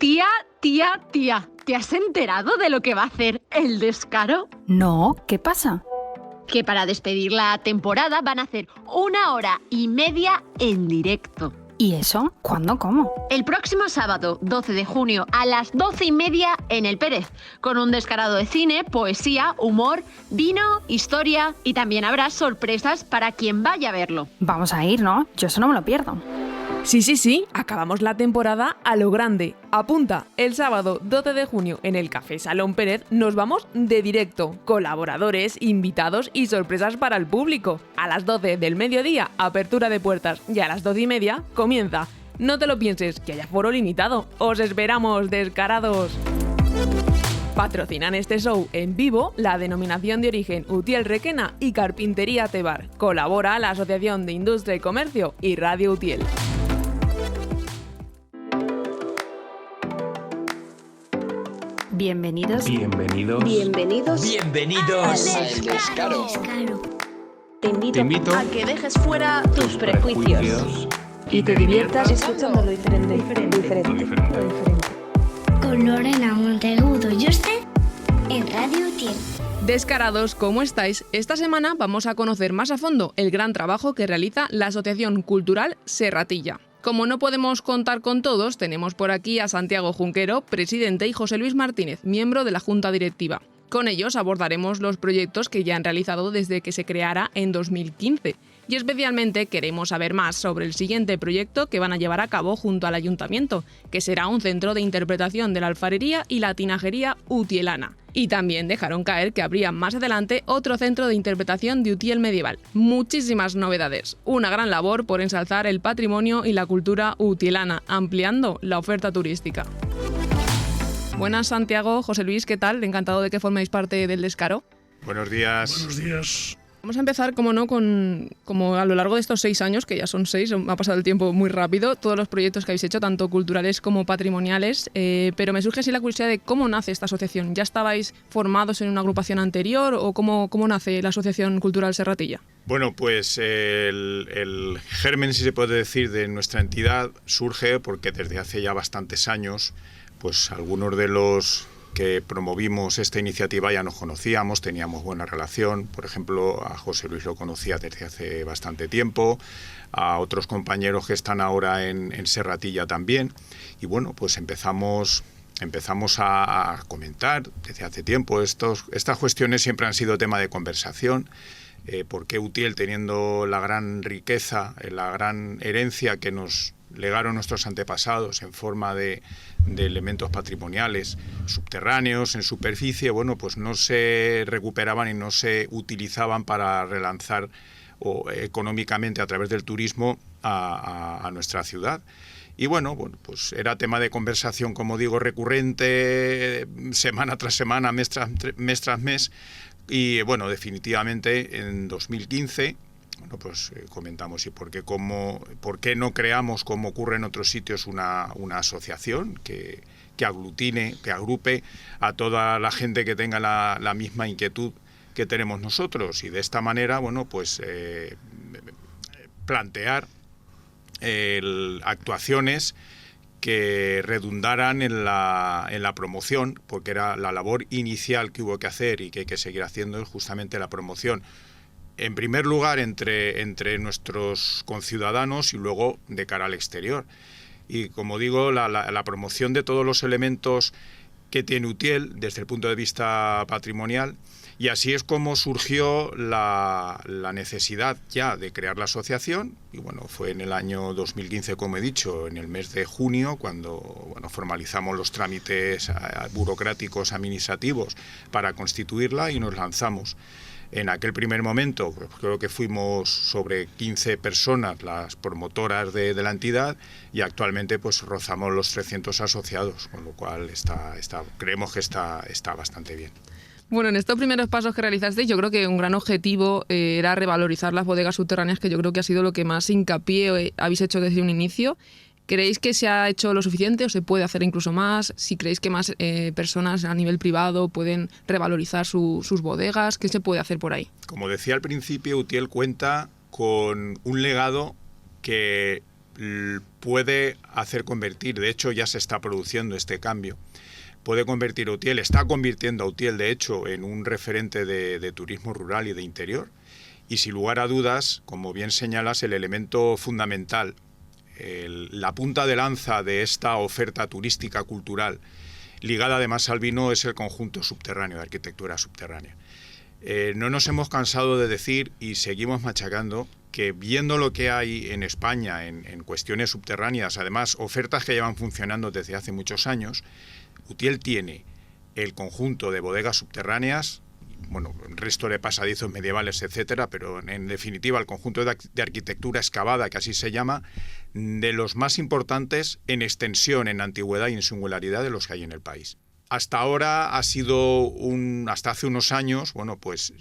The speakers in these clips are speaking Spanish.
Tía, ¿te has enterado de lo que va a hacer El Descaro? No, ¿qué pasa? Que para despedir la temporada van a hacer 1h30 en directo. ¿Y eso? ¿Cuándo? ¿Cómo? El próximo sábado, 12 de junio, a las 12:30 en El Pérez, con un descarado de cine, poesía, humor, vino, historia y también habrá sorpresas para quien vaya a verlo. Vamos a ir, ¿no? Yo eso no me lo pierdo. Sí, acabamos la temporada a lo grande. Apunta, el sábado 12 de junio en el Café Salón Pérez nos vamos de directo. Colaboradores, invitados y sorpresas para el público. A las 12 del mediodía, apertura de puertas y a las 12:30 comienza. No te lo pienses, que haya foro limitado. ¡Os esperamos, descarados! Patrocinan este show en vivo la Denominación de Origen Utiel Requena y Carpintería Tebar. Colabora la Asociación de Industria y Comercio y Radio Utiel. Bienvenidos al Descaro. Te invito a que dejes fuera tus prejuicios y te diviertas escuchando lo diferente. Con Lorena Monteagudo y usted en Radio Utiel. Descarados, ¿cómo estáis? Esta semana vamos a conocer más a fondo el gran trabajo que realiza la Asociación Cultural Serratilla. Como no podemos contar con todos, tenemos por aquí a Santiago Junquero, presidente, y José Luis Martínez, miembro de la Junta Directiva. Con ellos abordaremos los proyectos que ya han realizado desde que se creara en 2015. Y especialmente queremos saber más sobre el siguiente proyecto que van a llevar a cabo junto al Ayuntamiento, que será un centro de interpretación de la alfarería y la tinajería utielana. Y también dejaron caer que habría más adelante otro centro de interpretación de Utiel medieval. Muchísimas novedades. Una gran labor por ensalzar el patrimonio y la cultura utielana, ampliando la oferta turística. Buenas, Santiago, José Luis, ¿qué tal? Encantado de que forméis parte del Descaro. Buenos días. Buenos días. Vamos a empezar, como a lo largo de estos 6 años, que ya son 6, ha pasado el tiempo muy rápido, todos los proyectos que habéis hecho, tanto culturales como patrimoniales, pero me surge así la curiosidad de cómo nace esta asociación. ¿Ya estabais formados en una agrupación anterior o cómo nace la Asociación Cultural Serratilla? Bueno, pues el germen, si se puede decir, de nuestra entidad surge porque desde hace ya bastantes años, pues algunos de los que promovimos esta iniciativa ya nos conocíamos, teníamos buena relación. Por ejemplo, a José Luis lo conocía desde hace bastante tiempo, a otros compañeros que están ahora en Serratilla también. Y bueno, pues empezamos a comentar desde hace tiempo. Estas cuestiones siempre han sido tema de conversación. ¿Por qué Utiel, teniendo la gran riqueza, la gran herencia que nos legaron nuestros antepasados en forma de elementos patrimoniales subterráneos, en superficie, bueno, pues no se recuperaban y no se utilizaban para relanzar económicamente a través del turismo a nuestra ciudad? Y bueno, pues era tema de conversación, como digo, recurrente, semana tras semana, mes tras mes. Y bueno, definitivamente en 2015... Bueno, pues comentamos, ¿y por qué no creamos, como ocurre en otros sitios, una asociación que aglutine, que agrupe a toda la gente que tenga la misma inquietud que tenemos nosotros? Y de esta manera, bueno, pues plantear actuaciones que redundaran en la promoción, porque era la labor inicial que hubo que hacer y que hay que seguir haciendo, es justamente la promoción. En primer lugar, entre nuestros conciudadanos y luego de cara al exterior. Y como digo, la promoción de todos los elementos que tiene Utiel desde el punto de vista patrimonial. Y así es como surgió la necesidad ya de crear la asociación. Y bueno, fue en el año 2015, como he dicho, en el mes de junio, cuando formalizamos los trámites burocráticos administrativos para constituirla y nos lanzamos. En aquel primer momento, creo que fuimos sobre 15 personas las promotoras de la entidad, y actualmente pues rozamos los 300 asociados, con lo cual creemos que está bastante bien. Bueno, en estos primeros pasos que realizasteis, yo creo que un gran objetivo era revalorizar las bodegas subterráneas, que yo creo que ha sido lo que más hincapié habéis hecho desde un inicio. ¿Creéis que se ha hecho lo suficiente o se puede hacer incluso más? Si creéis que más personas a nivel privado pueden revalorizar sus bodegas, ¿qué se puede hacer por ahí? Como decía al principio, Utiel cuenta con un legado que puede hacer convertir, de hecho ya se está produciendo este cambio, puede convertir a Utiel, está convirtiendo a Utiel de hecho en un referente de turismo rural y de interior. Y sin lugar a dudas, como bien señalas, el elemento fundamental, la punta de lanza de esta oferta turística cultural, ligada además al vino, es el conjunto subterráneo, de arquitectura subterránea. No nos hemos cansado de decir y seguimos machacando que viendo lo que hay en España en cuestiones subterráneas, además ofertas que llevan funcionando desde hace muchos años, Utiel tiene el conjunto de bodegas subterráneas, bueno, el resto de pasadizos medievales, etcétera, pero en definitiva el conjunto de arquitectura excavada, que así se llama, de los más importantes en extensión, en antigüedad y en singularidad de los que hay en el país. Hasta ahora ha sido hasta hace unos años, bueno, pues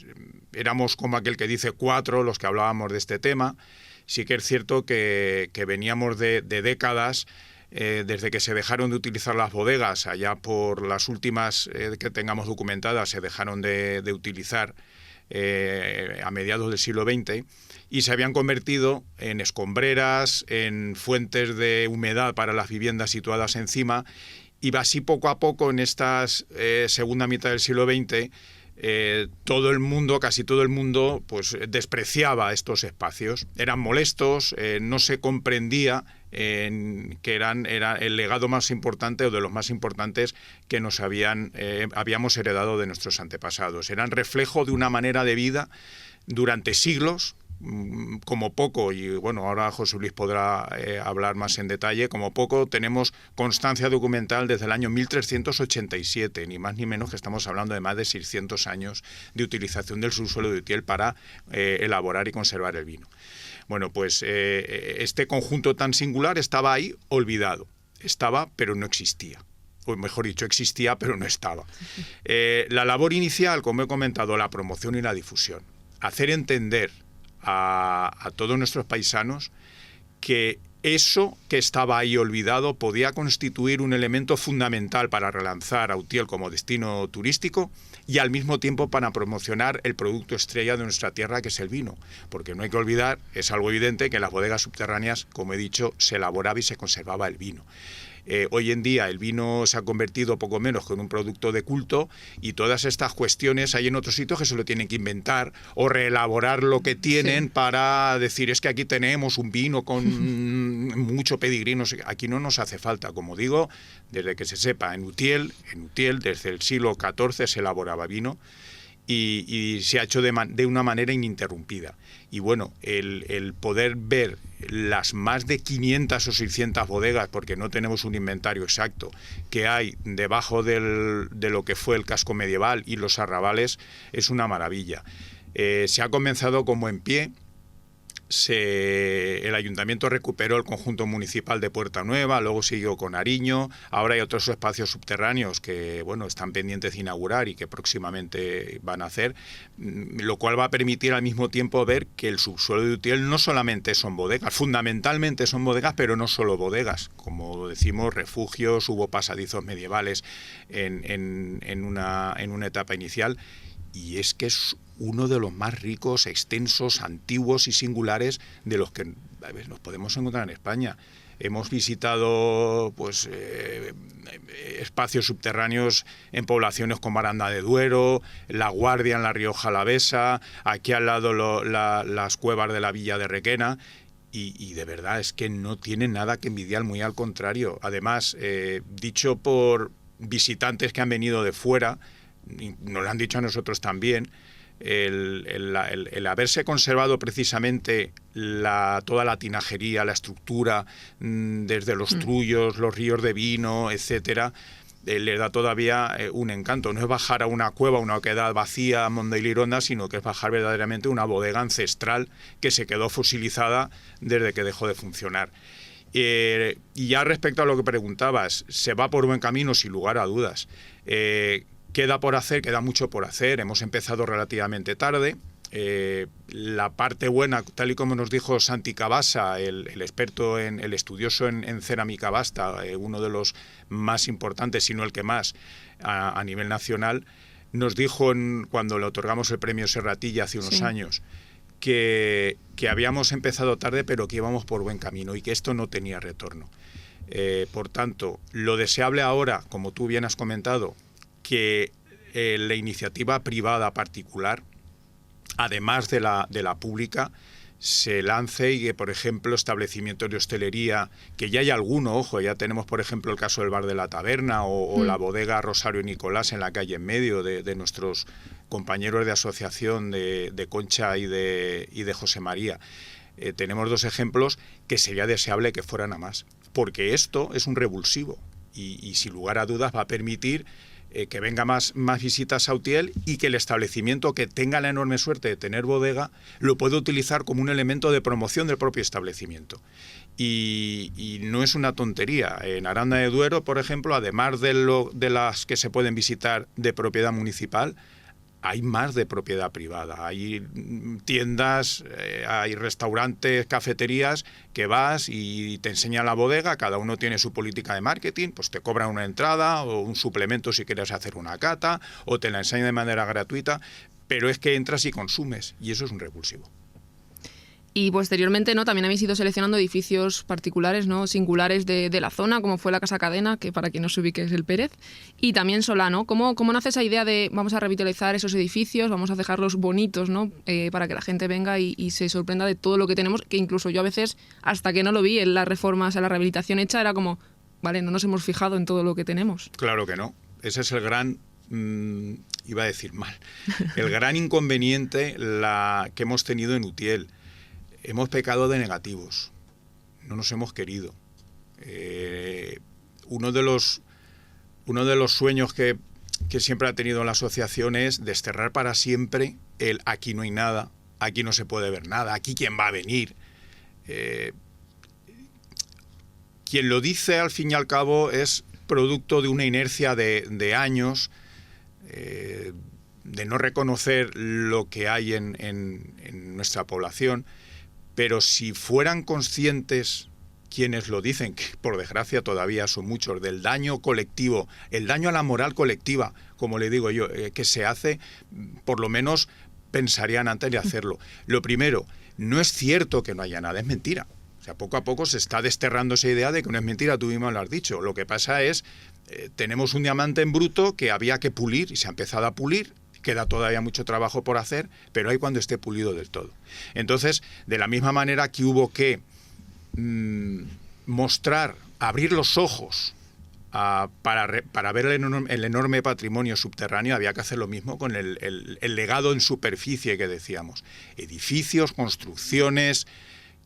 éramos como aquel que dice 4 los que hablábamos de este tema. Sí que es cierto que veníamos de décadas, desde que se dejaron de utilizar las bodegas, allá por las últimas que tengamos documentadas, se dejaron de utilizar a mediados del siglo XX, y se habían convertido en escombreras, en fuentes de humedad para las viviendas situadas encima, y así poco a poco en esta segunda mitad del siglo XX, todo el mundo, casi todo el mundo, pues despreciaba estos espacios. Eran molestos, no se comprendía que era el legado más importante o de los más importantes que nos habíamos heredado de nuestros antepasados. Eran reflejo de una manera de vida durante siglos, como poco, y bueno, ahora José Luis podrá hablar más en detalle, como poco tenemos constancia documental desde el año 1387, ni más ni menos, que estamos hablando de más de 600 años de utilización del subsuelo de Utiel para elaborar y conservar el vino. Bueno, pues este conjunto tan singular estaba ahí olvidado, estaba pero no existía. O mejor dicho, existía pero no estaba. La labor inicial, como he comentado, la promoción y la difusión. Hacer entender a todos nuestros paisanos que eso que estaba ahí olvidado podía constituir un elemento fundamental para relanzar a Utiel como destino turístico y al mismo tiempo para promocionar el producto estrella de nuestra tierra, que es el vino. Porque no hay que olvidar, es algo evidente, que en las bodegas subterráneas, como he dicho, se elaboraba y se conservaba el vino. Hoy en día el vino se ha convertido poco menos que en un producto de culto, y todas estas cuestiones hay en otros sitios que se lo tienen que inventar o reelaborar lo que tienen para decir es que aquí tenemos un vino con mucho pedigrí. No sé, aquí no nos hace falta. Como digo, desde que se sepa, en Utiel desde el siglo XIV se elaboraba vino y se ha hecho de una manera ininterrumpida. Y bueno, el poder ver las más de 500 o 600 bodegas, porque no tenemos un inventario exacto, que hay debajo de lo que fue el casco medieval y los arrabales, es una maravilla. Se ha comenzado como en pie. El ayuntamiento recuperó el conjunto municipal de Puerta Nueva, luego siguió con Ariño, ahora hay otros espacios subterráneos que bueno, están pendientes de inaugurar y que próximamente van a hacer, lo cual va a permitir al mismo tiempo ver que el subsuelo de Utiel no solamente son bodegas, fundamentalmente son bodegas, pero no solo bodegas, como decimos, refugios, hubo pasadizos medievales en una etapa inicial, y es que es uno de los más ricos, extensos, antiguos y singulares de los que nos podemos encontrar en España. Hemos visitado pues espacios subterráneos en poblaciones como Aranda de Duero, La Guardia en La Rioja Alavesa, aquí al lado las cuevas de la Villa de Requena, y de verdad es que no tienen nada que envidiar, muy al contrario. Además, dicho por visitantes que han venido de fuera, y nos lo han dicho a nosotros también, el haberse conservado precisamente toda la tinajería, la estructura, desde los trullos, los ríos de vino, etcétera, le da todavía un encanto. No es bajar a una cueva, una oquedad vacía, Monda y Lironda, sino que es bajar verdaderamente a una bodega ancestral que se quedó fosilizada desde que dejó de funcionar. Y ya respecto a lo que preguntabas, se va por buen camino sin lugar a dudas. Queda por hacer, queda mucho por hacer. Hemos empezado relativamente tarde. La parte buena, tal y como nos dijo Santi Cabasa, el experto, el estudioso en cerámica basta, uno de los más importantes, si no el que más, a nivel nacional, nos dijo cuando le otorgamos el premio Serratilla hace unos años, que habíamos empezado tarde, pero que íbamos por buen camino y que esto no tenía retorno. Por tanto, lo deseable ahora, como tú bien has comentado, que la iniciativa privada particular, además de la pública, se lance y que, por ejemplo, establecimientos de hostelería, que ya hay alguno, ojo, ya tenemos, por ejemplo, el caso del Bar de la Taberna o la bodega Rosario Nicolás en la calle en medio de nuestros compañeros de asociación de Concha y de José María. Tenemos 2 ejemplos que sería deseable que fueran a más, porque esto es un revulsivo y sin lugar a dudas va a permitir que venga más visitas a Utiel y que el establecimiento que tenga la enorme suerte de tener bodega lo pueda utilizar como un elemento de promoción del propio establecimiento. Y no es una tontería. En Aranda de Duero, por ejemplo, además de las que se pueden visitar de propiedad municipal, hay más de propiedad privada. Hay tiendas, hay restaurantes, cafeterías que vas y te enseñan la bodega, cada uno tiene su política de marketing, pues te cobran una entrada o un suplemento si quieres hacer una cata, o te la enseñan de manera gratuita, pero es que entras y consumes, y eso es un revulsivo. Y posteriormente, ¿no?, también habéis ido seleccionando edificios particulares, ¿no?, singulares de la zona, como fue la Casa Cadena, que para quien no se ubique es el Pérez, y también Solá, ¿no? ¿Cómo nace esa idea de vamos a revitalizar esos edificios, vamos a dejarlos bonitos, ¿no?, para que la gente venga y se sorprenda de todo lo que tenemos, que incluso yo a veces, hasta que no lo vi en las reformas, en la rehabilitación hecha, era como, vale, no nos hemos fijado en todo lo que tenemos. Claro que no. Ese es el gran... iba a decir mal. El gran inconveniente que hemos tenido en Utiel. Hemos pecado de negativos, no nos hemos querido. Uno de los sueños que siempre ha tenido la asociación es desterrar para siempre el aquí no hay nada, aquí no se puede ver nada, aquí quién va a venir. Quien lo dice al fin y al cabo es producto de una inercia de años, de no reconocer lo que hay en nuestra población. Pero si fueran conscientes quienes lo dicen, que por desgracia todavía son muchos, del daño colectivo, el daño a la moral colectiva, como le digo yo, que se hace, por lo menos pensarían antes de hacerlo. Lo primero, no es cierto que no haya nada, es mentira. O sea, poco a poco se está desterrando esa idea de que no es mentira, tú mismo lo has dicho. Lo que pasa es, tenemos un diamante en bruto que había que pulir y se ha empezado a pulir. Queda todavía mucho trabajo por hacer, pero hay cuando esté pulido del todo. Entonces, de la misma manera que hubo que mostrar, abrir los ojos para ver el enorme patrimonio subterráneo, había que hacer lo mismo con el legado en superficie que decíamos. Edificios, construcciones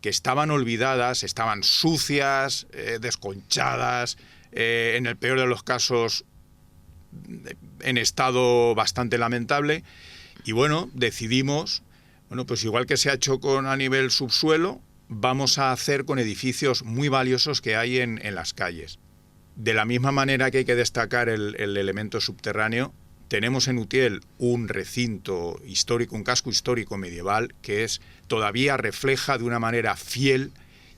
que estaban olvidadas, estaban sucias, desconchadas, en el peor de los casos en estado bastante lamentable, y bueno, decidimos, pues igual que se ha hecho a nivel subsuelo, vamos a hacer con edificios muy valiosos que hay en las calles. De la misma manera que hay que destacar el elemento subterráneo, tenemos en Utiel un recinto histórico, un casco histórico medieval, que todavía refleja de una manera fiel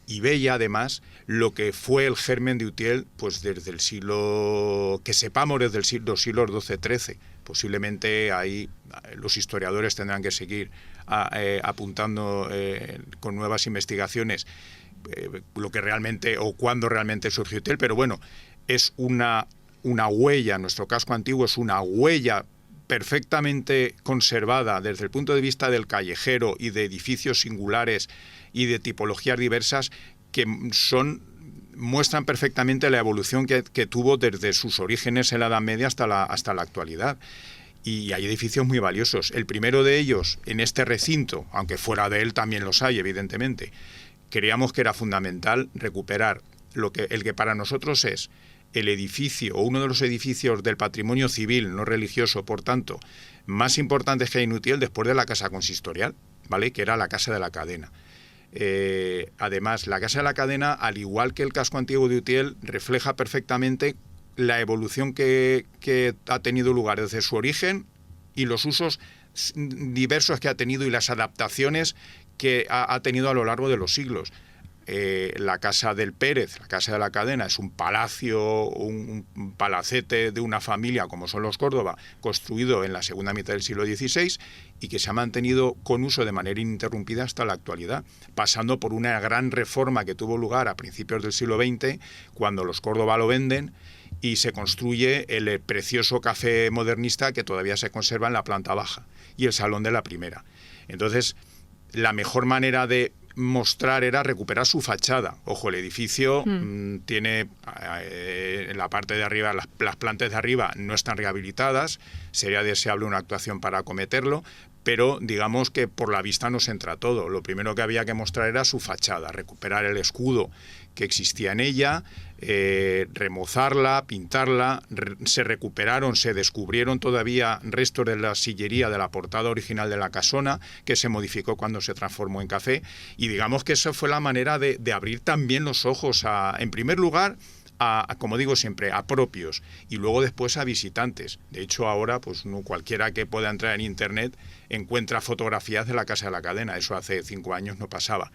y bella además lo que fue el germen de Utiel, pues desde el siglo, que sepamos, desde los siglos XII-XIII. Posiblemente ahí los historiadores tendrán que seguir apuntando con nuevas investigaciones lo que realmente o cuándo realmente surgió Utiel, pero bueno, es una huella, nuestro casco antiguo es una huella perfectamente conservada desde el punto de vista del callejero y de edificios singulares y de tipologías diversas que muestran perfectamente la evolución que tuvo desde sus orígenes en la Edad Media hasta la actualidad. Y hay edificios muy valiosos. El primero de ellos, en este recinto, aunque fuera de él también los hay, evidentemente, creíamos que era fundamental recuperar el que para nosotros es el edificio, o uno de los edificios del patrimonio civil, no religioso, por tanto, más importantes que hay en Utiel después de la Casa Consistorial, ¿vale?, que era la Casa de la Cadena. Además, la Casa de la Cadena, al igual que el casco antiguo de Utiel, refleja perfectamente la evolución que ha tenido lugar desde su origen y los usos diversos que ha tenido y las adaptaciones que ha tenido a lo largo de los siglos. La Casa del Pérez, la Casa de la Cadena, es un palacio, un palacete de una familia como son los Córdoba, construido en la segunda mitad del siglo XVI y que se ha mantenido con uso de manera ininterrumpida hasta la actualidad, pasando por una gran reforma que tuvo lugar a principios del siglo XX, cuando los Córdoba lo venden y se construye el precioso café modernista que todavía se conserva en la planta baja y el salón de la primera. Entonces, la mejor manera de mostrar era recuperar su fachada. Ojo, el edificio tiene en la parte de arriba, las plantas de arriba no están rehabilitadas, sería deseable una actuación para acometerlo, pero digamos que por la vista nos entra todo. Lo primero que había que mostrar era su fachada, recuperar el escudo que existía en ella, remozarla, pintarla. Se recuperaron, se descubrieron todavía restos de la sillería de la portada original de la casona, que se modificó cuando se transformó en café, y digamos que esa fue la manera de abrir también los ojos en primer lugar, como digo siempre, a propios y luego después a visitantes. De hecho, ahora pues cualquiera que pueda entrar en internet encuentra fotografías de la Casa de la Cadena. Eso hace 5 años no pasaba.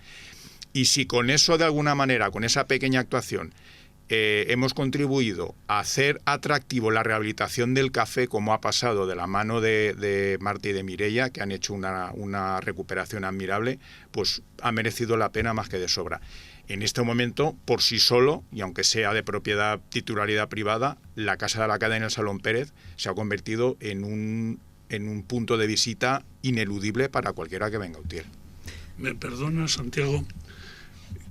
Y si con eso, de alguna manera, con esa pequeña actuación, hemos contribuido a hacer atractivo la rehabilitación del café, como ha pasado de la mano de Marta y de Mireia, que han hecho una recuperación admirable, pues ha merecido la pena más que de sobra. En este momento, por sí solo, y aunque sea de propiedad, titularidad privada, la Casa de la Cadena en el Salón Pérez se ha convertido en un punto de visita ineludible para cualquiera que venga a Utiel. Me perdona, Santiago,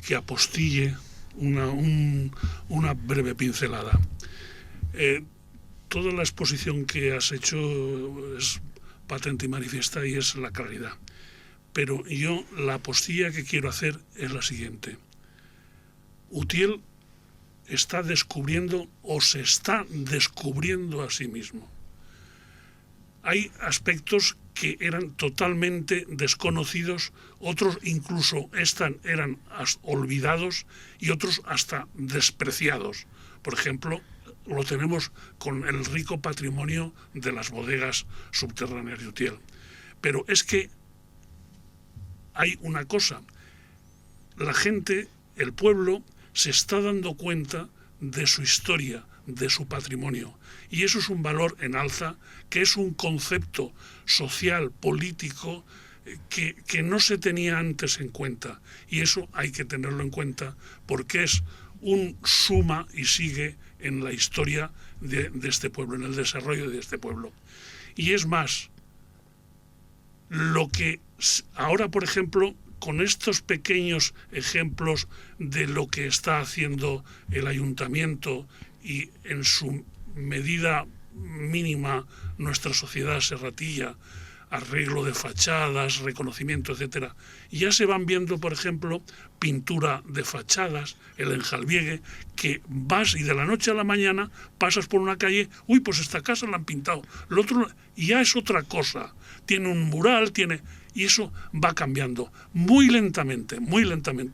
que apostille una breve pincelada. Toda la exposición que has hecho es patente y manifiesta y es la claridad. Pero yo la apostilla que quiero hacer es la siguiente. Utiel está descubriendo o se está descubriendo a sí mismo. Hay aspectos que eran totalmente desconocidos, otros incluso eran olvidados y otros hasta despreciados. Por ejemplo, lo tenemos con el rico patrimonio de las bodegas subterráneas de Utiel. Pero es que hay una cosa, la gente, el pueblo, se está dando cuenta de su historia, de su patrimonio. Y eso es un valor en alza, que es un concepto social, político, que no se tenía antes en cuenta. Y eso hay que tenerlo en cuenta porque es un suma y sigue en la historia de este pueblo, en el desarrollo de este pueblo. Y es más, lo que ahora, por ejemplo, con estos pequeños ejemplos de lo que está haciendo el ayuntamiento y en su medida mínima nuestra sociedad serratilla, arreglo de fachadas, reconocimiento, etcétera, ya se van viendo, por ejemplo, pintura de fachadas, el enjalbiegue, que vas y de la noche a la mañana pasas por una calle, uy, pues esta casa la han pintado, lo otro ya es otra cosa, tiene un mural, y eso va cambiando muy lentamente,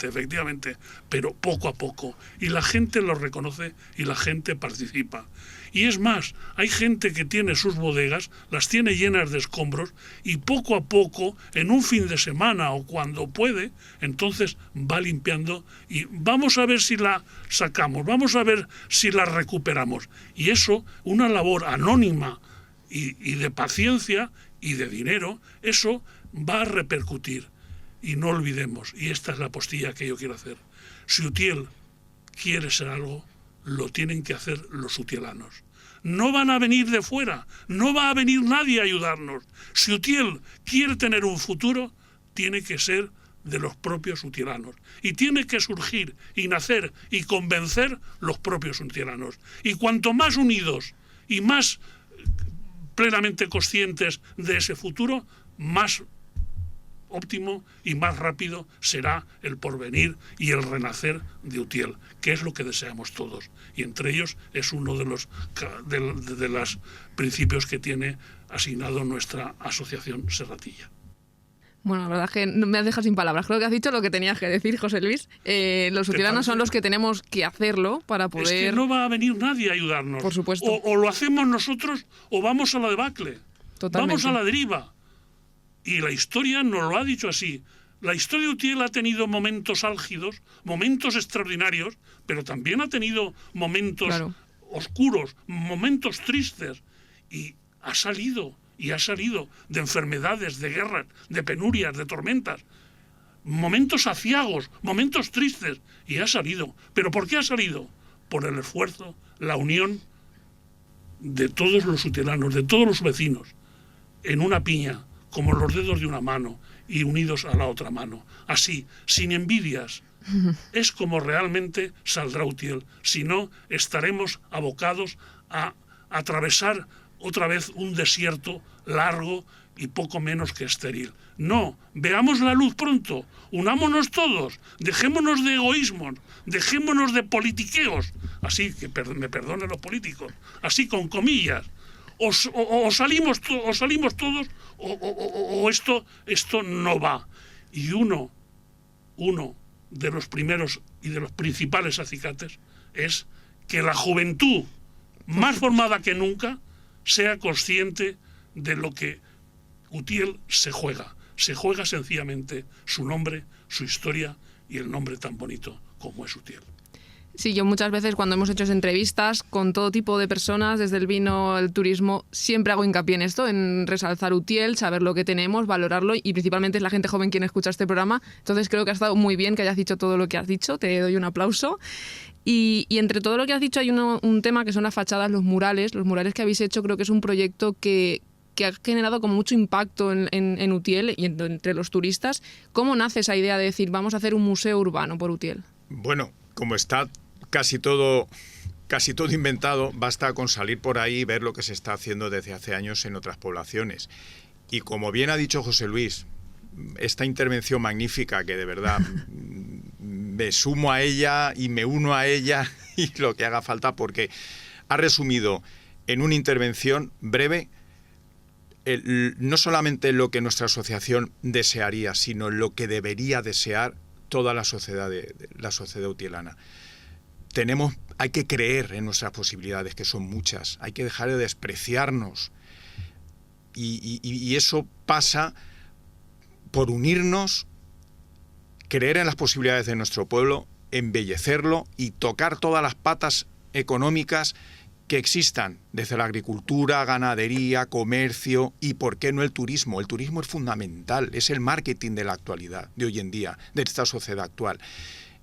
efectivamente, pero poco a poco. Y la gente lo reconoce y la gente participa. Y es más, hay gente que tiene sus bodegas, las tiene llenas de escombros y poco a poco, en un fin de semana o cuando puede, entonces va limpiando y vamos a ver si la sacamos, vamos a ver si la recuperamos. Y eso, una labor anónima y de paciencia y de dinero, eso va a repercutir. Y no olvidemos, y esta es la postilla que yo quiero hacer, si Utiel quiere ser algo, lo tienen que hacer los utielanos. No van a venir de fuera, no va a venir nadie a ayudarnos. Si Utiel quiere tener un futuro, tiene que ser de los propios utielanos. Y tiene que surgir y nacer y convencer los propios utielanos. Y cuanto más unidos y más plenamente conscientes de ese futuro, más óptimo y más rápido será el porvenir y el renacer de Utiel, que es lo que deseamos todos. Y entre ellos es uno de los principios que tiene asignado nuestra asociación Serratilla. Bueno, la verdad es que me has dejado sin palabras. Creo que has dicho lo que tenías que decir, José Luis. Los utielanos son los que tenemos que hacerlo para poder... Es que no va a venir nadie a ayudarnos. Por supuesto. O lo hacemos nosotros o vamos a la debacle. Totalmente. Vamos a la deriva. Y la historia nos lo ha dicho así. La historia de Utiel ha tenido momentos álgidos, momentos extraordinarios, pero también ha tenido momentos oscuros, momentos tristes, y ha salido de enfermedades, de guerras, de penurias, de tormentas, momentos aciagos, momentos tristes, y ha salido. ¿Pero por qué ha salido? Por el esfuerzo, la unión de todos los utielanos, de todos los vecinos, en una piña, como los dedos de una mano, y unidos a la otra mano. Así, sin envidias. Es como realmente saldrá Utiel. Si no, estaremos abocados a atravesar otra vez un desierto largo y poco menos que estéril. No, veamos la luz pronto, unámonos todos, dejémonos de egoísmos, dejémonos de politiqueos, así que me perdonen los políticos, así con comillas, o salimos todos o esto no va. Y uno de los primeros y de los principales acicates es que la juventud, más formada que nunca, sea consciente de lo que Utiel se juega. Se juega sencillamente su nombre, su historia y el nombre tan bonito como es Utiel. Sí, yo muchas veces cuando hemos hecho entrevistas con todo tipo de personas, desde el vino, el turismo, siempre hago hincapié en esto, en resalzar Utiel, saber lo que tenemos, valorarlo, y principalmente es la gente joven quien escucha este programa. Entonces creo que ha estado muy bien que hayas dicho todo lo que has dicho, te doy un aplauso. Y entre todo lo que has dicho hay un tema que son las fachadas, los murales que habéis hecho. Creo que es un proyecto que ha generado como mucho impacto en Utiel y entre los turistas. ¿Cómo nace esa idea de decir vamos a hacer un museo urbano por Utiel? Bueno, como está casi todo inventado, basta con salir por ahí y ver lo que se está haciendo desde hace años en otras poblaciones. Y como bien ha dicho José Luis, esta intervención magnífica, que de verdad me sumo a ella y me uno a ella y lo que haga falta, porque ha resumido en una intervención breve no solamente lo que nuestra asociación desearía, sino lo que debería desear toda la sociedad utielana. Hay que creer en nuestras posibilidades, que son muchas. Hay que dejar de despreciarnos. Y eso pasa por unirnos, creer en las posibilidades de nuestro pueblo, embellecerlo y tocar todas las patas económicas que existan, desde la agricultura, ganadería, comercio y, ¿por qué no, el turismo? El turismo es fundamental, es el marketing de la actualidad, de hoy en día, de esta sociedad actual.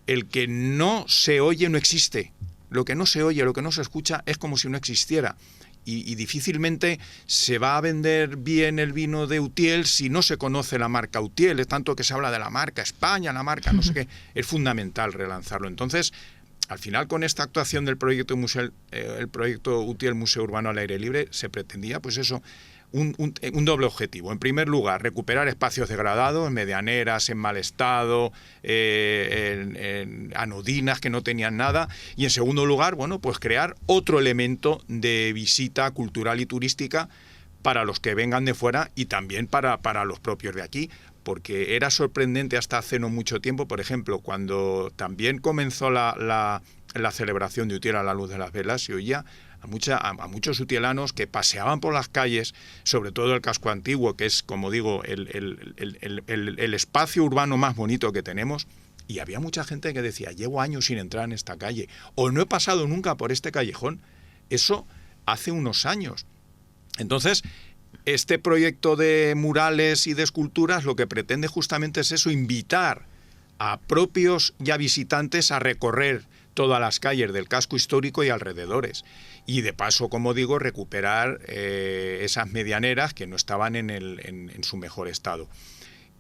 El que no se oye no existe. Lo que no se oye, lo que no se escucha es como si no existiera. Y difícilmente se va a vender bien el vino de Utiel si no se conoce la marca Utiel. Es tanto que se habla de la marca España, la marca no sé qué. Es fundamental relanzarlo. Entonces, al final, con esta actuación del proyecto el proyecto Utiel Museo Urbano al Aire Libre, se pretendía, pues eso, un doble objetivo. En primer lugar, recuperar espacios degradados, medianeras en mal estado, en anodinas que no tenían nada. Y en segundo lugar, bueno, pues crear otro elemento de visita cultural y turística para los que vengan de fuera y también para los propios de aquí. Porque era sorprendente hasta hace no mucho tiempo, por ejemplo, cuando también comenzó la celebración de Utiel a la luz de las velas, se oía a muchos utielanos que paseaban por las calles, sobre todo el casco antiguo, que es, como digo, el espacio urbano más bonito que tenemos, y había mucha gente que decía, llevo años sin entrar en esta calle, o no he pasado nunca por este callejón. Eso hace unos años. Entonces, este proyecto de murales y de esculturas lo que pretende justamente es eso, invitar a propios y a visitantes a recorrer todas las calles del casco histórico y alrededores. Y de paso, como digo, recuperar esas medianeras que no estaban en su mejor estado.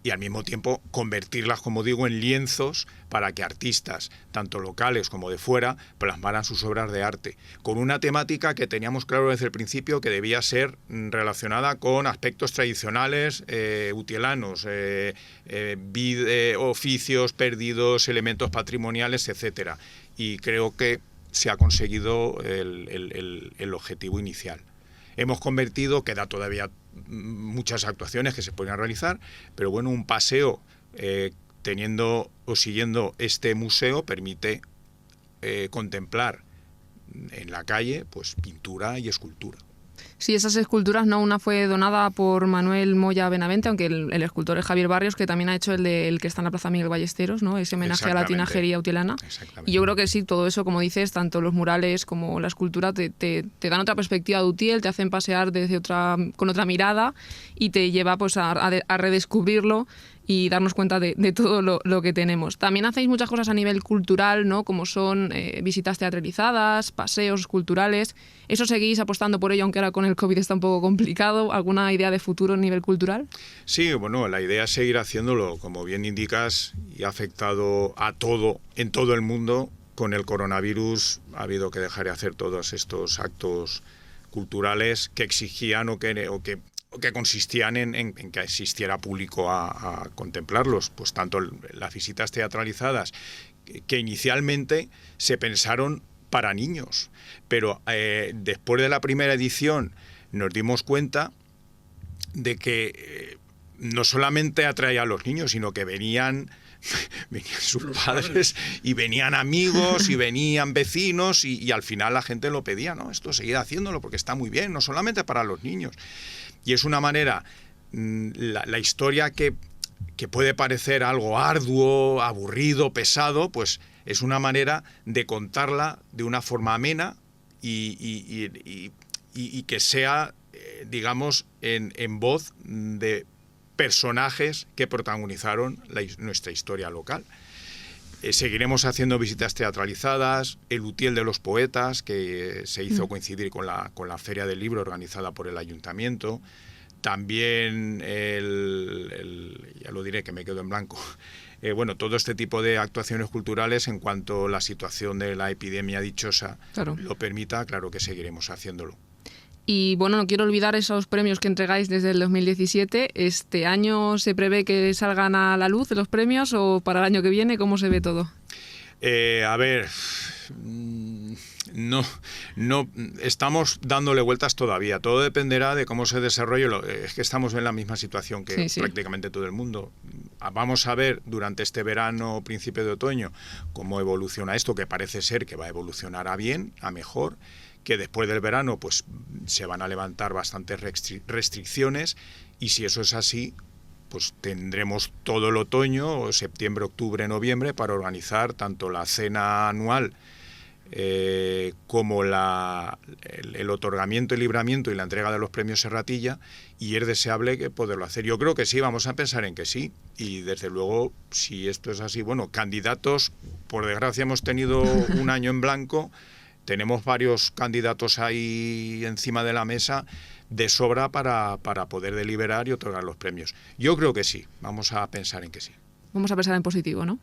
Y al mismo tiempo convertirlas, como digo, en lienzos para que artistas, tanto locales como de fuera, plasmaran sus obras de arte, con una temática que teníamos claro desde el principio que debía ser relacionada con aspectos tradicionales utielanos, oficios perdidos, elementos patrimoniales, etcétera. Y creo que se ha conseguido el objetivo inicial. Hemos convertido, queda todavía muchas actuaciones que se podrían realizar, pero bueno, un paseo teniendo o siguiendo este museo permite contemplar en la calle pues pintura y escultura. Sí, esas esculturas, ¿no? Una fue donada por Manuel Moya Benavente, aunque el escultor es Javier Barrios, que también ha hecho el que está en la Plaza Miguel Ballesteros, ¿no? Ese homenaje a la tinajería utielana. Y yo creo que sí, todo eso, como dices, tanto los murales como la escultura te dan otra perspectiva de Utiel, te hacen pasear con otra mirada y te lleva pues a redescubrirlo y darnos cuenta de todo lo que tenemos. También hacéis muchas cosas a nivel cultural, ¿no? Como son visitas teatralizadas, paseos culturales. ¿Eso seguís apostando por ello, aunque ahora con el COVID está un poco complicado? ¿Alguna idea de futuro a nivel cultural? Sí, bueno, la idea es seguir haciéndolo. Como bien indicas, y ha afectado a todo, en todo el mundo. Con el coronavirus ha habido que dejar de hacer todos estos actos culturales que exigían o que consistían en que asistiera público a contemplarlos. Pues tanto las visitas teatralizadas, que inicialmente se pensaron para niños, pero después de la primera edición nos dimos cuenta de que no solamente atraía a los niños, sino que venían sus padres y venían amigos y venían vecinos y al final la gente lo pedía, ¿no? Esto seguid haciéndolo porque está muy bien, no solamente para los niños. Y es una manera, la historia que puede parecer algo arduo, aburrido, pesado, pues es una manera de contarla de una forma amena y que sea, digamos, en voz de personajes que protagonizaron nuestra historia local. Seguiremos haciendo visitas teatralizadas, el Utiel de los Poetas, que se hizo coincidir con la Feria del Libro organizada por el Ayuntamiento. También, ya lo diré que me quedo en blanco, bueno, todo este tipo de actuaciones culturales, en cuanto la situación de la epidemia dichosa lo permita, claro que seguiremos haciéndolo. Y bueno, no quiero olvidar esos premios que entregáis desde el 2017. ¿Este año se prevé que salgan a la luz los premios o para el año que viene? ¿Cómo se ve todo? A ver, no estamos dándole vueltas todavía. Todo dependerá de cómo se desarrolle. Es que estamos en la misma situación que prácticamente todo el mundo. Vamos a ver durante este verano, principio de otoño, cómo evoluciona esto, que parece ser que va a evolucionar a bien, a mejor, que después del verano pues se van a levantar bastantes restricciones y si eso es así, pues tendremos todo el otoño, septiembre, octubre, noviembre, para organizar tanto la cena anual como el otorgamiento, el libramiento y la entrega de los premios Serratilla, y es deseable que poderlo hacer. Yo creo que sí, vamos a pensar en que sí, y desde luego, si esto es así, bueno, candidatos, por desgracia hemos tenido un año en blanco. Tenemos varios candidatos ahí encima de la mesa de sobra para poder deliberar y otorgar los premios. Yo creo que sí, vamos a pensar en que sí. Vamos a pensar en positivo, ¿no?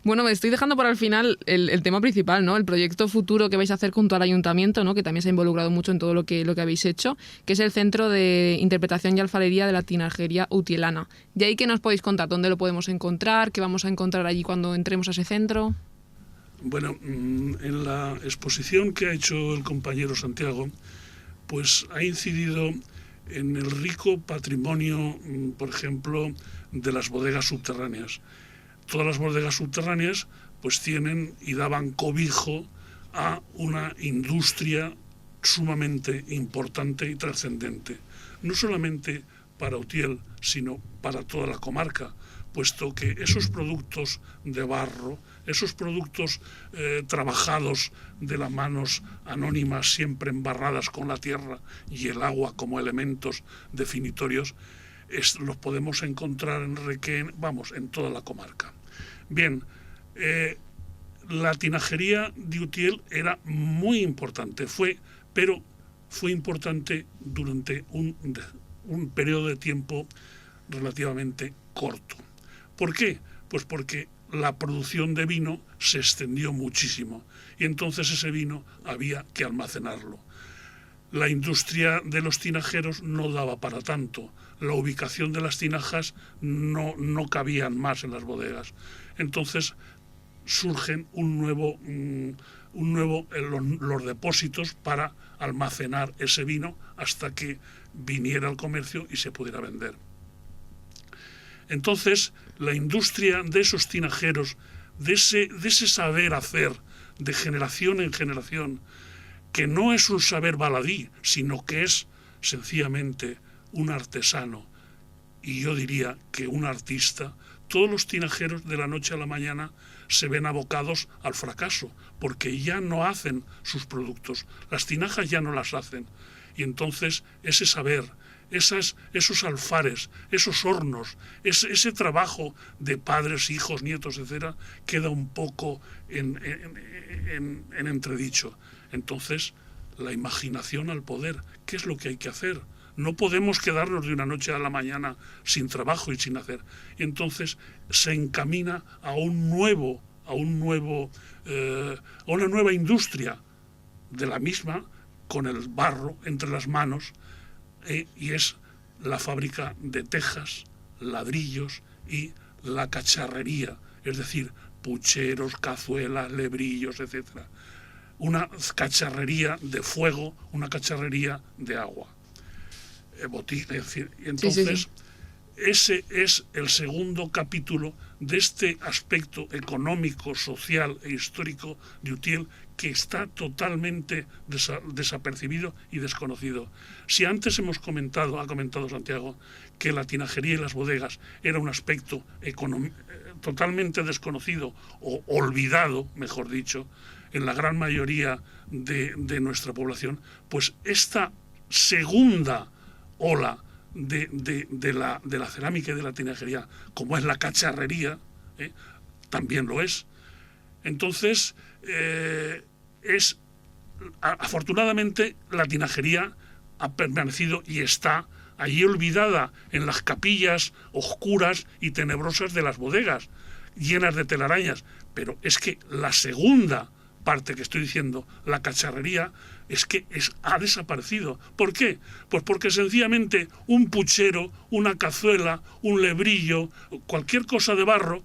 Bueno, me estoy dejando para el final el tema principal, ¿no? El proyecto futuro que vais a hacer junto al Ayuntamiento, ¿no? Que también se ha involucrado mucho en todo lo que habéis hecho, que es el Centro de Interpretación y Alfarería de la Tinajería Utielana. ¿De ahí qué nos podéis contar? ¿Dónde lo podemos encontrar? ¿Qué vamos a encontrar allí cuando entremos a ese centro? Bueno, en la exposición que ha hecho el compañero Santiago, pues ha incidido en el rico patrimonio, por ejemplo, de las bodegas subterráneas. Todas las bodegas subterráneas pues tienen y daban cobijo a una industria sumamente importante y trascendente, no solamente para Utiel, sino para toda la comarca, puesto que esos productos de barro, esos productos trabajados de las manos anónimas, siempre embarradas con la tierra y el agua como elementos definitorios, los podemos encontrar en Requén, en toda la comarca. Bien, la tinajería de Utiel era muy importante, pero fue importante durante un periodo de tiempo relativamente corto. ¿Por qué? Pues porque la producción de vino se extendió muchísimo y entonces ese vino había que almacenarlo. La industria de los tinajeros no daba para tanto. La ubicación de las tinajas no cabían más en las bodegas. Entonces surgen los depósitos para almacenar ese vino hasta que viniera al comercio y se pudiera vender. Entonces, la industria de esos tinajeros, de ese saber hacer, de generación en generación, que no es un saber baladí, sino que es sencillamente un artesano, y yo diría que un artista, todos los tinajeros de la noche a la mañana se ven abocados al fracaso, porque ya no hacen sus productos, las tinajas ya no las hacen. Y entonces ese saber, esos alfares, esos hornos, ese trabajo de padres, hijos, nietos, etcétera, queda un poco en entredicho. Entonces, la imaginación al poder, ¿qué es lo que hay que hacer? No podemos quedarnos de una noche a la mañana sin trabajo y sin hacer. Y entonces se encamina a una nueva industria de la misma, con el barro entre las manos, y es la fábrica de tejas, ladrillos y la cacharrería, es decir, pucheros, cazuelas, lebrillos, etcétera. Una cacharrería de fuego, una cacharrería de agua. Es decir, y entonces, ese es el segundo capítulo de este aspecto económico, social e histórico de Utiel, que está totalmente desapercibido y desconocido. Si antes ha comentado Santiago, que la tinajería y las bodegas era un aspecto totalmente desconocido o olvidado, mejor dicho, en la gran mayoría de nuestra población, pues esta segunda ola de la cerámica y de la tinajería, como es la cacharrería, también lo es. Entonces, afortunadamente la tinajería ha permanecido y está allí olvidada en las capillas oscuras y tenebrosas de las bodegas, llenas de telarañas. Pero es que la segunda parte que estoy diciendo, la cacharrería, ha desaparecido. ¿Por qué? Pues porque sencillamente un puchero, una cazuela, un lebrillo, cualquier cosa de barro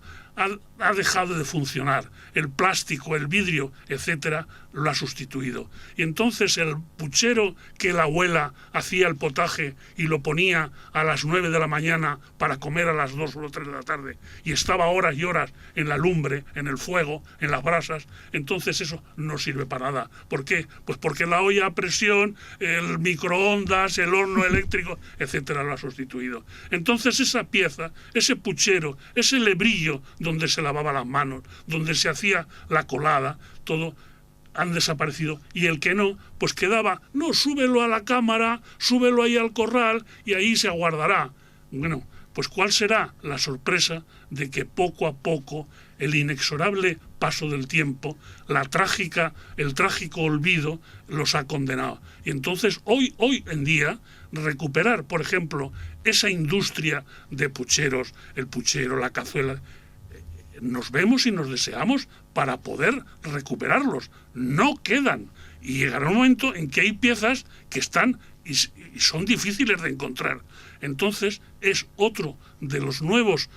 ha dejado de funcionar. El plástico, el vidrio, etcétera, lo ha sustituido. Y entonces el puchero que la abuela hacía el potaje y lo ponía a las 9 de la mañana para comer a las 2 o 3 de la tarde, y estaba horas y horas en la lumbre, en el fuego, en las brasas, entonces eso no sirve para nada. ¿Por qué? Pues porque la olla a presión, el microondas, el horno eléctrico, etcétera, lo ha sustituido. Entonces esa pieza, ese puchero, ese lebrillo donde se lavaba las manos, donde se hacía la colada, todo han desaparecido, y el que no, pues quedaba, no, súbelo a la cámara, súbelo ahí al corral y ahí se aguardará. Bueno, pues ¿cuál será la sorpresa de que poco a poco el inexorable paso del tiempo, el trágico olvido los ha condenado? Y entonces hoy en día recuperar, por ejemplo, esa industria de pucheros, el puchero, la cazuela, nos vemos y nos deseamos para poder recuperarlos. No quedan. Y llegará un momento en que hay piezas que están y son difíciles de encontrar. Entonces es otro de los nuevos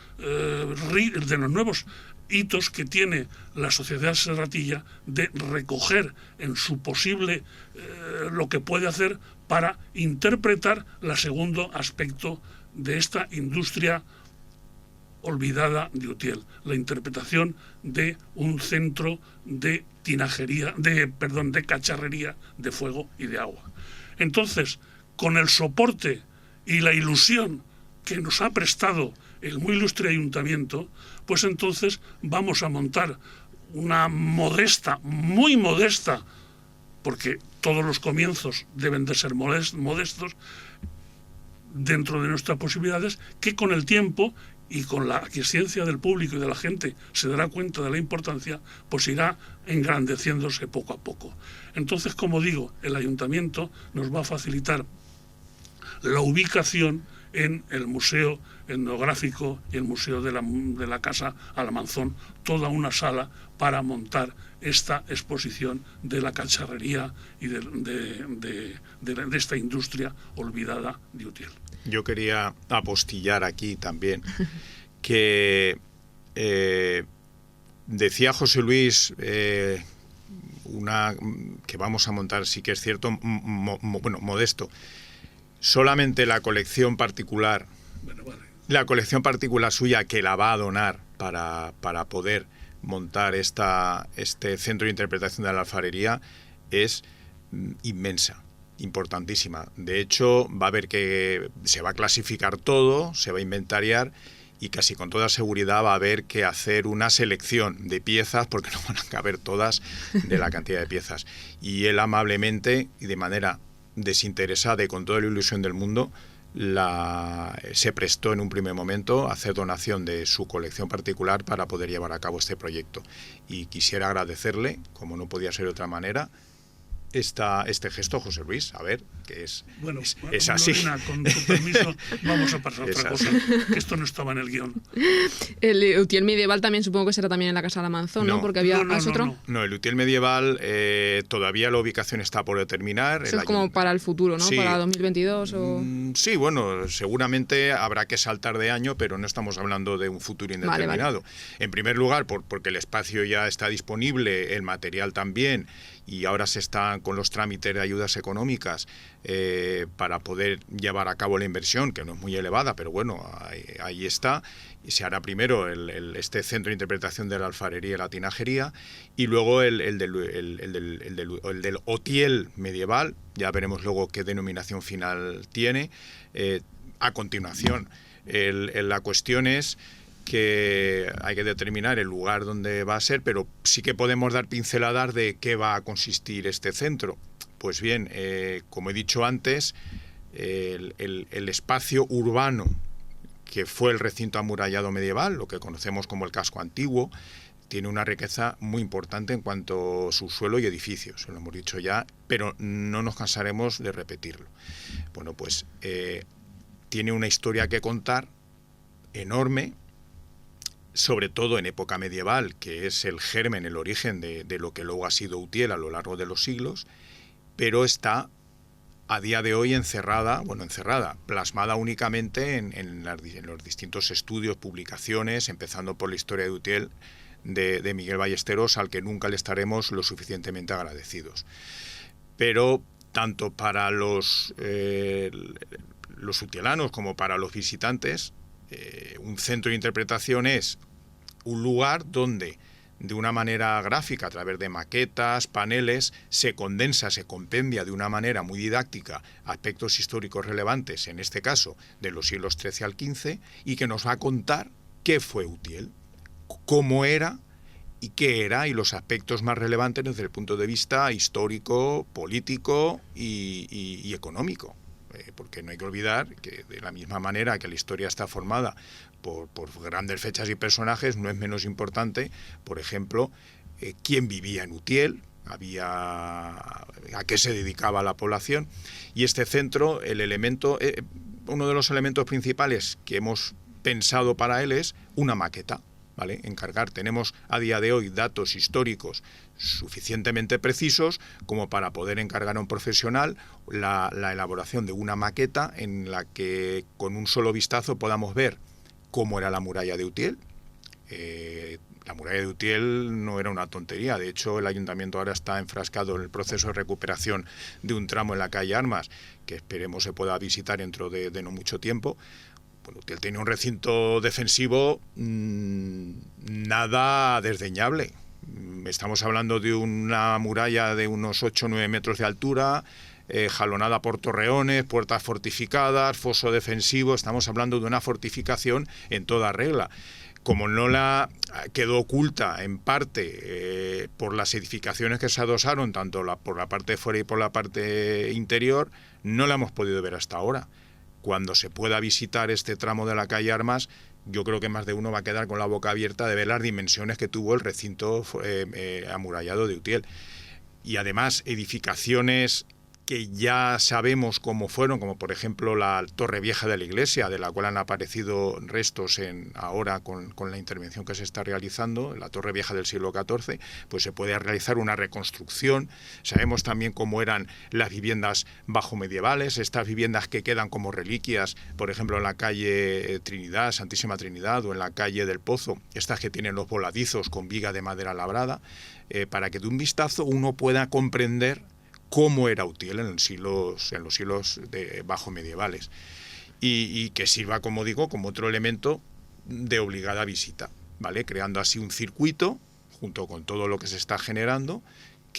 hitos que tiene la sociedad serratilla, de recoger en su posible lo que puede hacer para interpretar el segundo aspecto de esta industria olvidada de Utiel, la interpretación de un centro de de cacharrería de fuego y de agua. Entonces, con el soporte y la ilusión que nos ha prestado el muy ilustre ayuntamiento, pues entonces vamos a montar una modesta, muy modesta, porque todos los comienzos deben de ser modestos, dentro de nuestras posibilidades, que con el tiempo y con la aquiescencia del público y de la gente se dará cuenta de la importancia, pues irá engrandeciéndose poco a poco. Entonces, como digo, el ayuntamiento nos va a facilitar la ubicación en el Museo Etnográfico y el Museo de la Casa Almanzón, toda una sala para montar esta exposición de la cacharrería y de esta industria olvidada de Utiel. Yo quería apostillar aquí también que decía José Luis que vamos a montar, sí que es cierto, modesto. Solamente la colección particular, la colección particular suya, que la va a donar para poder montar este centro de interpretación de la alfarería, es inmensa, importantísima. De hecho, va a haber que se va a clasificar todo, se va a inventariar y casi con toda seguridad va a haber que hacer una selección de piezas porque no van a caber todas de la cantidad de piezas. Y él amablemente y de manera desinteresada y con toda la ilusión del mundo se prestó en un primer momento a hacer donación de su colección particular para poder llevar a cabo este proyecto. Y quisiera agradecerle, como no podía ser de otra manera, este gesto, José Luis, a ver, que es así. Lorena, con tu permiso, vamos a pasar a otra cosa, que esto no estaba en el guión. El Utiel medieval también supongo que será también en la Casa de la Manzón, ¿no? Porque había otro. No, el Utiel medieval todavía la ubicación está por determinar. Eso es como para el futuro, ¿no? Sí. Para 2022 o... Sí, bueno, seguramente habrá que saltar de año, pero no estamos hablando de un futuro indeterminado. Vale. En primer lugar, porque el espacio ya está disponible, el material también, y ahora se están con los trámites de ayudas económicas para poder llevar a cabo la inversión, que no es muy elevada, pero bueno, ahí está. Y se hará primero este centro de interpretación de la alfarería y la tinajería, y luego el del Utiel medieval, ya veremos luego qué denominación final tiene. A continuación, la cuestión es que hay que determinar el lugar donde va a ser, pero sí que podemos dar pinceladas de qué va a consistir este centro. Pues bien, como he dicho antes, el espacio urbano que fue el recinto amurallado medieval, lo que conocemos como el casco antiguo, tiene una riqueza muy importante en cuanto a su suelo y edificios, lo hemos dicho ya, pero no nos cansaremos de repetirlo. Bueno, pues tiene una historia que contar enorme, sobre todo en época medieval, que es el germen, el origen de lo que luego ha sido Utiel a lo largo de los siglos, pero está a día de hoy plasmada únicamente en los distintos estudios, publicaciones, empezando por la historia de Utiel de Miguel Ballesteros, al que nunca le estaremos lo suficientemente agradecidos. Pero tanto para los utielanos como para los visitantes, un centro de interpretación es un lugar donde, de una manera gráfica, a través de maquetas, paneles, se condensa, se compendia de una manera muy didáctica aspectos históricos relevantes, en este caso de los siglos XIII al XV, y que nos va a contar qué fue Utiel, cómo era y qué era, y los aspectos más relevantes desde el punto de vista histórico, político y económico. Porque no hay que olvidar que de la misma manera que la historia está formada por grandes fechas y personajes, no es menos importante, por ejemplo, quién vivía en Utiel, a qué se dedicaba la población. Y este centro, uno de los elementos principales que hemos pensado para él es una maqueta, ¿vale? Tenemos a día de hoy datos históricos suficientemente precisos como para poder encargar a un profesional la elaboración de una maqueta en la que con un solo vistazo podamos ver cómo era la muralla de Utiel. La muralla de Utiel no era una tontería, de hecho el ayuntamiento ahora está enfrascado en el proceso de recuperación de un tramo en la calle Armas, que esperemos se pueda visitar dentro de no mucho tiempo. Bueno, Utiel tiene un recinto defensivo nada desdeñable. Estamos hablando de una muralla de unos 8 o 9 metros de altura, jalonada por torreones, puertas fortificadas, foso defensivo. Estamos hablando de una fortificación en toda regla. Como no la quedó oculta en parte por las edificaciones que se adosaron, tanto por la parte de fuera y por la parte interior, no la hemos podido ver hasta ahora. Cuando se pueda visitar este tramo de la calle Armas, yo creo que más de uno va a quedar con la boca abierta de ver las dimensiones que tuvo el recinto amurallado de Utiel. Y además edificaciones que ya sabemos cómo fueron, como por ejemplo la Torre Vieja de la Iglesia, de la cual han aparecido restos ahora con la intervención que se está realizando, la Torre Vieja del siglo XIV, pues se puede realizar una reconstrucción. Sabemos también cómo eran las viviendas bajomedievales, estas viviendas que quedan como reliquias, por ejemplo en la calle Trinidad, Santísima Trinidad, o en la calle del Pozo, estas que tienen los voladizos con viga de madera labrada, para que de un vistazo uno pueda comprender cómo era Utiel en los siglos bajomedievales, y que sirva, como digo, como otro elemento de obligada visita, ¿vale? Creando así un circuito, junto con todo lo que se está generando,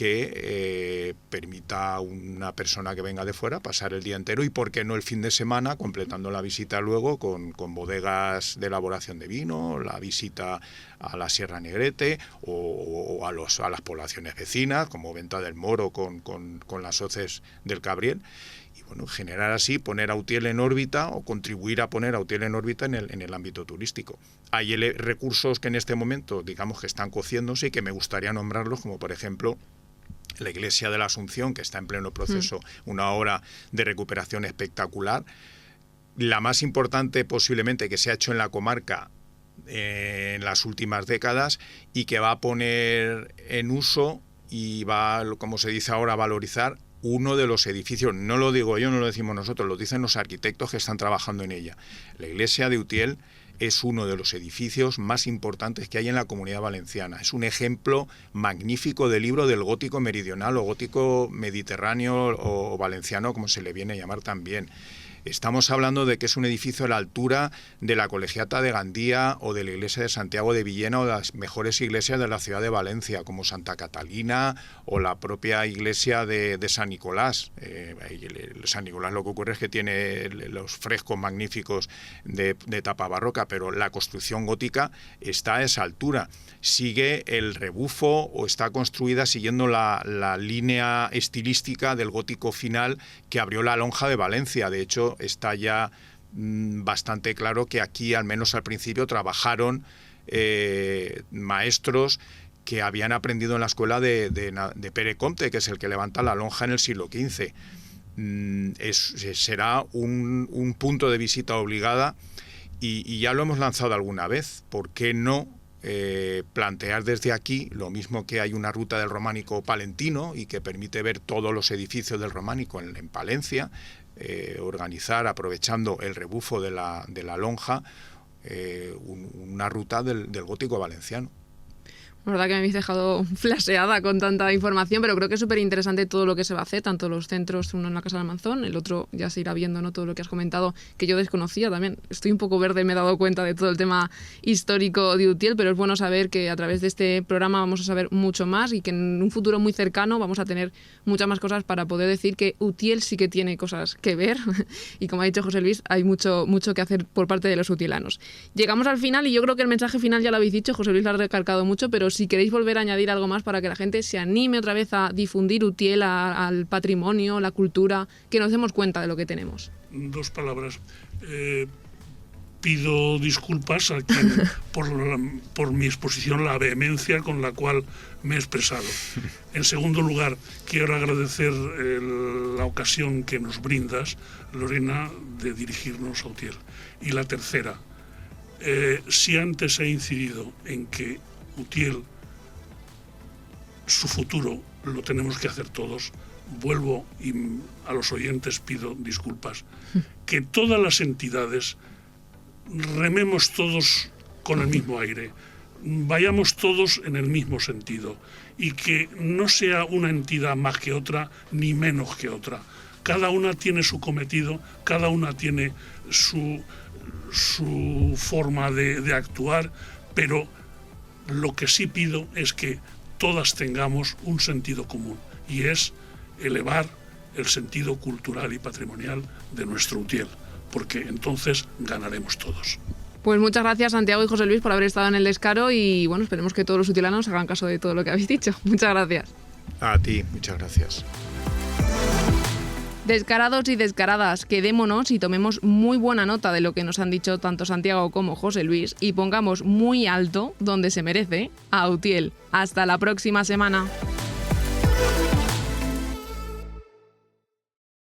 que permita a una persona que venga de fuera pasar el día entero y, por qué no, el fin de semana, completando la visita luego con bodegas de elaboración de vino, la visita a la Sierra Negrete o a las poblaciones vecinas, como Venta del Moro con las hoces del Cabriel. Y bueno, generar así, poner a Utiel en órbita o contribuir a poner a Utiel en órbita en el ámbito turístico. Hay recursos que en este momento, digamos, que están cociéndose y que me gustaría nombrarlos, como por ejemplo la Iglesia de la Asunción, que está en pleno proceso, una obra de recuperación espectacular, la más importante posiblemente que se ha hecho en la comarca en las últimas décadas, y que va a poner en uso y va, como se dice ahora, a valorizar uno de los edificios. No lo digo yo, no lo decimos nosotros, lo dicen los arquitectos que están trabajando en ella. La iglesia de Utiel es uno de los edificios más importantes que hay en la Comunidad Valenciana. Es un ejemplo magnífico del libro del gótico meridional o gótico mediterráneo o valenciano, como se le viene a llamar también. Estamos hablando de que es un edificio a la altura de la Colegiata de Gandía o de la iglesia de Santiago de Villena o de las mejores iglesias de la ciudad de Valencia, como Santa Catalina o la propia iglesia de San Nicolás. San Nicolás, lo que ocurre es que tiene los frescos magníficos de etapa barroca, pero la construcción gótica está a esa altura. Sigue el rebufo o está construida siguiendo la línea estilística del gótico final que abrió la Lonja de Valencia. De hecho, está ya bastante claro que aquí, al menos al principio, trabajaron maestros que habían aprendido en la escuela de Pere Comte, que es el que levanta la lonja en el siglo XV. Será un punto de visita obligada y ya lo hemos lanzado alguna vez. ¿Por qué no plantear desde aquí, lo mismo que hay una ruta del románico palentino y que permite ver todos los edificios del románico en Palencia, organizar, aprovechando el rebufo de la lonja, una ruta del gótico valenciano? La verdad que me habéis dejado flasheada con tanta información, pero creo que es súper interesante todo lo que se va a hacer, tanto los centros, uno en la Casa del Almanzón, el otro ya se irá viendo, ¿no? Todo lo que has comentado, que yo desconocía también. Estoy un poco verde, me he dado cuenta de todo el tema histórico de Utiel, pero es bueno saber que a través de este programa vamos a saber mucho más y que en un futuro muy cercano vamos a tener muchas más cosas para poder decir que Utiel sí que tiene cosas que ver y, como ha dicho José Luis, hay mucho que hacer por parte de los utielanos. Llegamos al final y yo creo que el mensaje final ya lo habéis dicho, José Luis lo ha recalcado mucho, pero si queréis volver a añadir algo más para que la gente se anime otra vez a difundir Utiel, al patrimonio, la cultura, que nos demos cuenta de lo que tenemos. 2 palabras. Pido disculpas a quien por mi exposición, la vehemencia con la cual me he expresado. En segundo lugar, quiero agradecer la ocasión que nos brindas, Lorena, de dirigirnos a Utiel. Y la tercera, si antes he incidido en que Utiel, su futuro lo tenemos que hacer todos, vuelvo y a los oyentes pido disculpas. Que todas las entidades rememos todos con el mismo aire, vayamos todos en el mismo sentido y que no sea una entidad más que otra ni menos que otra. Cada una tiene su cometido, cada una tiene su forma de actuar, pero lo que sí pido es que todas tengamos un sentido común, y es elevar el sentido cultural y patrimonial de nuestro Utiel, porque entonces ganaremos todos. Pues muchas gracias, Santiago y José Luis, por haber estado en El Descaro y bueno, esperemos que todos los utielanos hagan caso de todo lo que habéis dicho. Muchas gracias. A ti, muchas gracias. Descarados y descaradas, quedémonos y tomemos muy buena nota de lo que nos han dicho tanto Santiago como José Luis y pongamos muy alto, donde se merece, a Utiel. Hasta la próxima semana.